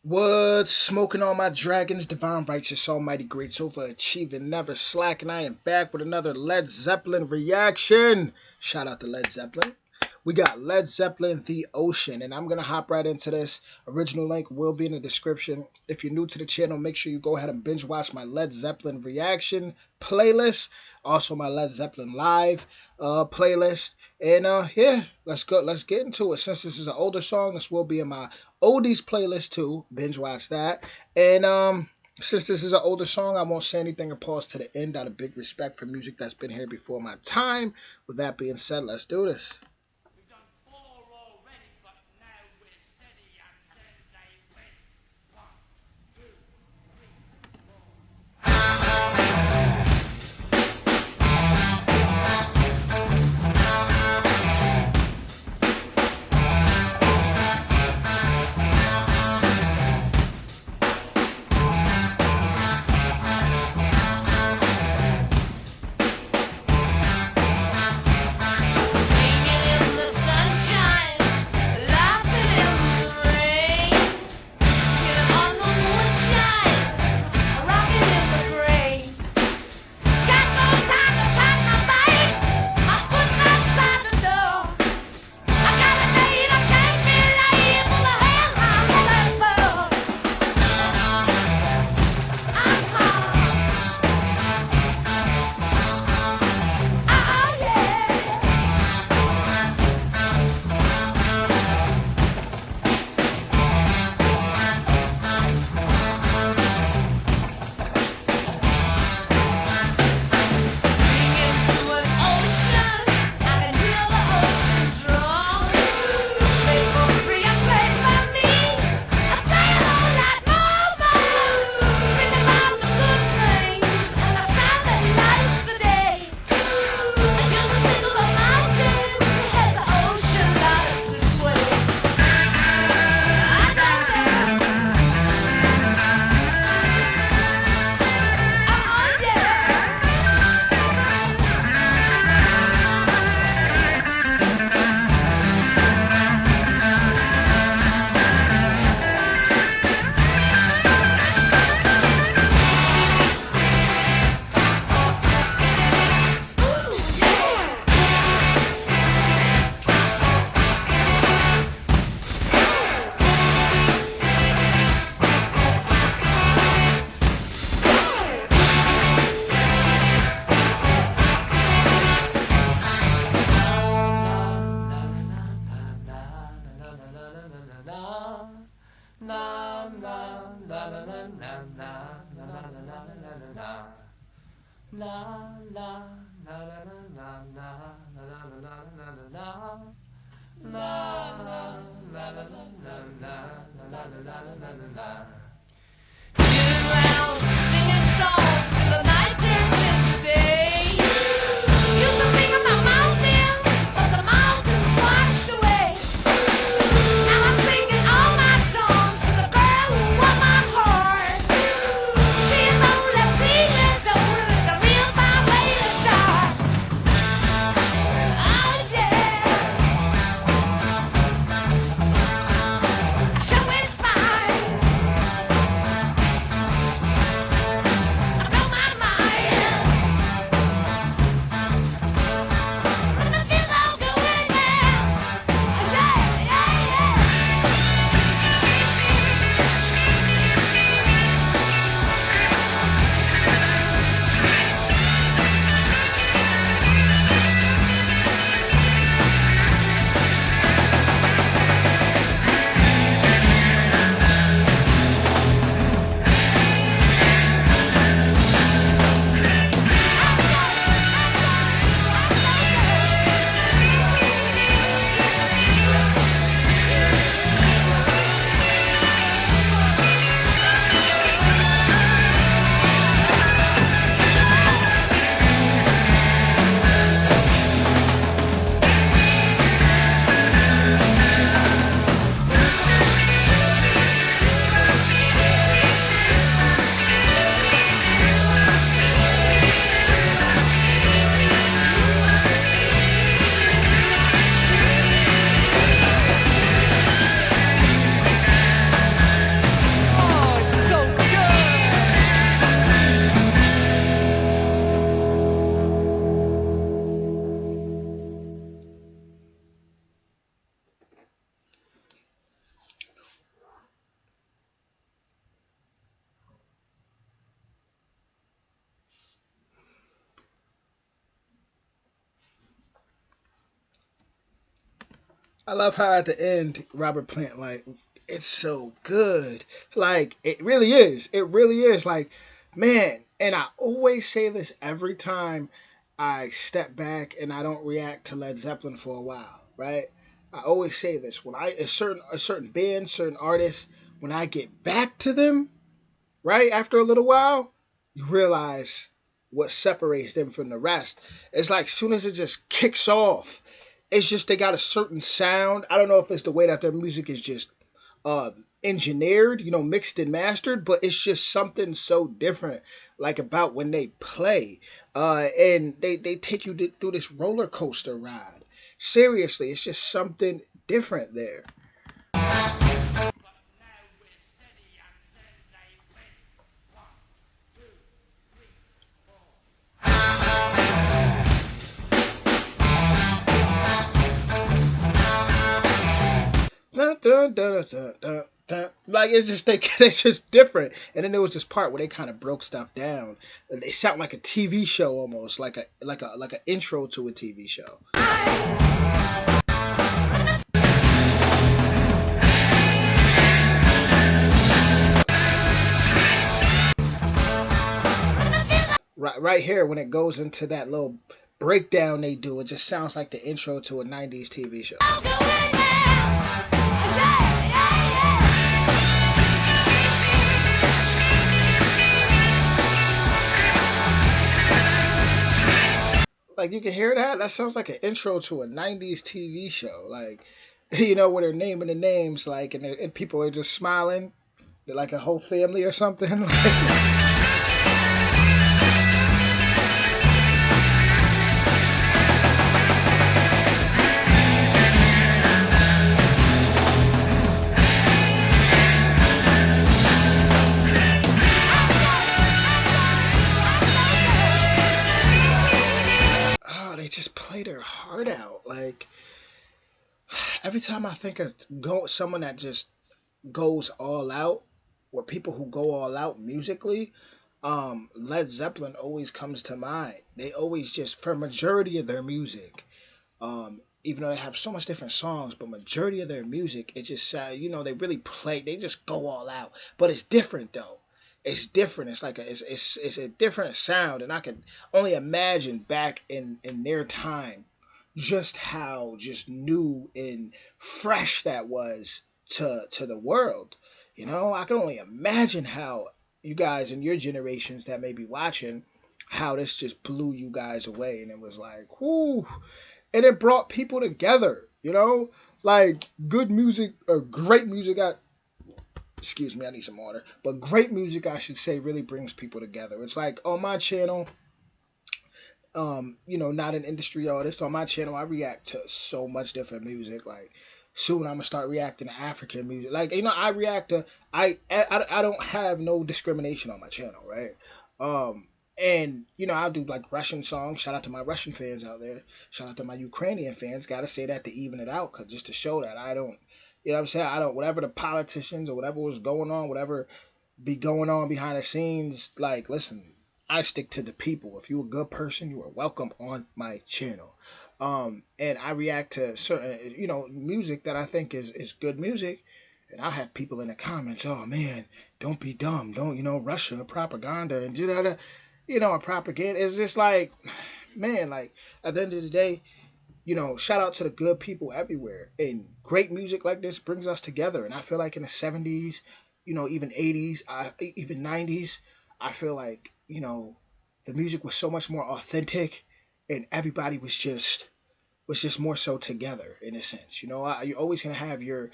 What? Smoking all my dragons, divine, righteous, almighty, great, overachieving, never slacking. I am back with another Led Zeppelin reaction. Shout out to Led Zeppelin. We got Led Zeppelin, The Ocean, and I'm going to hop right into this. Original link will be in the description. If you're new to the channel, make sure you go ahead and binge watch my Led Zeppelin reaction playlist. Also my Led Zeppelin live playlist. And yeah, let's go. Let's get into it. Since this is an older song, this will be in my oldies playlist too. Binge watch that. And since this is an older song, I won't say anything and pause to the end out of big respect for music that's been here before my time. With that being said, let's do this. We've done four already, but now we're steady and then they win. One, two, three, four. I love how at the end Robert Plant like it's so good. Like it really is. It really is. Like man, and I always say this every time I step back and I don't react to Led Zeppelin for a while, right? I always say this when I a certain band, certain artists, when I get back to them, right after a little while, you realize what separates them from the rest. It's like soon as it just kicks off, it's just they got a certain sound. I don't know if it's the way that their music is just engineered, mixed and mastered, but it's just something so different, like about when they play, and they take you through this roller coaster ride. Seriously, it's just something different there. but now we're steady and then they win. One, two, three, four. Dun, dun, dun, dun, dun, dun. Like it's just they just different. And then there was this part where they kind of broke stuff down. They sound like a TV show almost, like an intro to a TV show. Right here when it goes into that little breakdown they do, it just sounds like the intro to a '90s TV show. Like you can hear that. That sounds like an intro to a '90s TV show. Like, where they're naming the names, like, and people are just smiling, they're like a whole family or something. Oh, they just play their heart out. Like every time I think of someone that just goes all out, or people who go all out musically, Led Zeppelin always comes to mind. They always just for majority of their music, even though they have so much different songs, but majority of their music, it just they really play. They just go all out, but it's different though. It's different. It's like it's a different sound, and I can only imagine back in their time, just how just new and fresh that was to the world. I can only imagine how you guys in your generations that may be watching, how this just blew you guys away, and it was like, whoo, and it brought people together. Like good music or great music. Excuse me, I need some water. But great music, I should say, really brings people together. It's like on my channel, not an industry artist. On my channel, I react to so much different music. Like soon, I'm gonna start reacting to African music. Like I react to I don't have no discrimination on my channel, right? And I'll do like Russian songs. Shout out to my Russian fans out there. Shout out to my Ukrainian fans. Got to say that to even it out, cause just to show that I don't. You know what I'm saying? I don't. Whatever the politicians or whatever was going on, whatever be going on behind the scenes. Like, listen, I stick to the people. If you're a good person, you are welcome on my channel. And I react to certain, music that I think is good music. And I'll have people in the comments, oh man, don't be dumb. Don't, Russia, propaganda, and a propaganda. It's just like, man, like, at the end of the day, shout out to the good people everywhere. And great music like this brings us together. And I feel like in the '70s, even '80s, even '90s, I feel like the music was so much more authentic, and everybody was just more so together in a sense. You're always gonna have your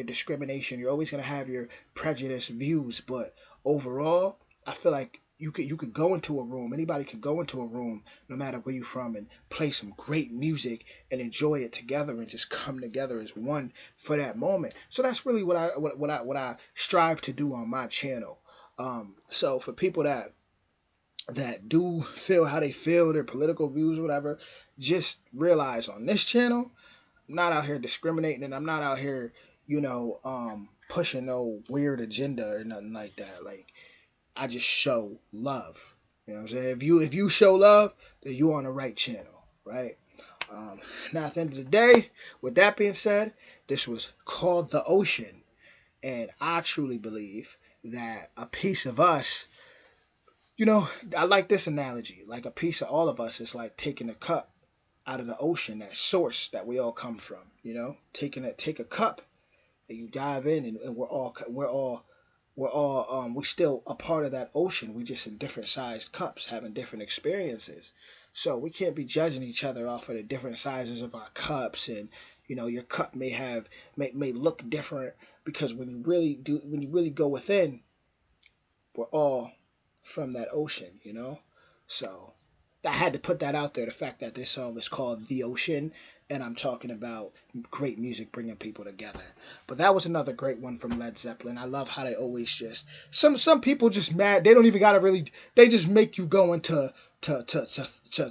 discrimination. You're always gonna have your prejudiced views, but overall, I feel like you could go into a room. Anybody could go into a room, no matter where you're from, and play some great music and enjoy it together and just come together as one for that moment. So that's really what I strive to do on my channel. So for people that do feel how they feel, their political views, whatever, just realize on this channel, I'm not out here discriminating, and I'm not out here, pushing no weird agenda or nothing like that. Like, I just show love. You know what I'm saying? If you show love, then you on the right channel, right? Now, at the end of the day, with that being said, this was called the ocean. And I truly believe that a piece of us, I like this analogy. Like a piece of all of us is like taking a cup out of the ocean, that source that we all come from. Take a cup and you dive in, and we still a part of that ocean. We just in different sized cups, having different experiences. So we can't be judging each other off of the different sizes of our cups, and your cup may look different because when you really go within, we're all from that ocean. So I had to put that out there. The fact that this song is called "The Ocean," and I'm talking about great music bringing people together. But that was another great one from Led Zeppelin. I love how they always just some people just mad. They don't even gotta really. They just make you go into to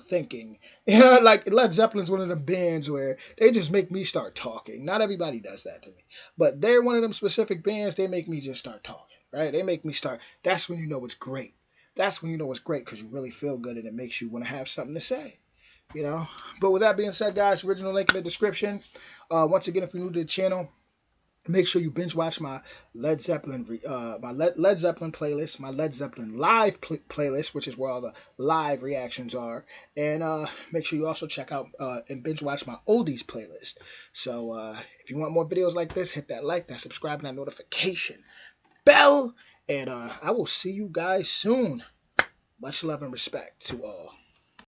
thinking. Yeah, like Led Zeppelin's one of the bands where they just make me start talking. Not everybody does that to me, but they're one of them specific bands. They make me just start talking. Right? They make me start. That's when you know it's great. That's when you know it's great because you really feel good and it makes you want to have something to say. you know. But with that being said, guys, original link in the description. Once again, if you're new to the channel, make sure you binge watch my Led Zeppelin Led Zeppelin playlist, my Led Zeppelin live playlist, which is where all the live reactions are, and make sure you also check out and binge watch my oldies playlist. So if you want more videos like this, hit that like, that subscribe, and that notification bell, and I will see you guys soon. Much love and respect to all.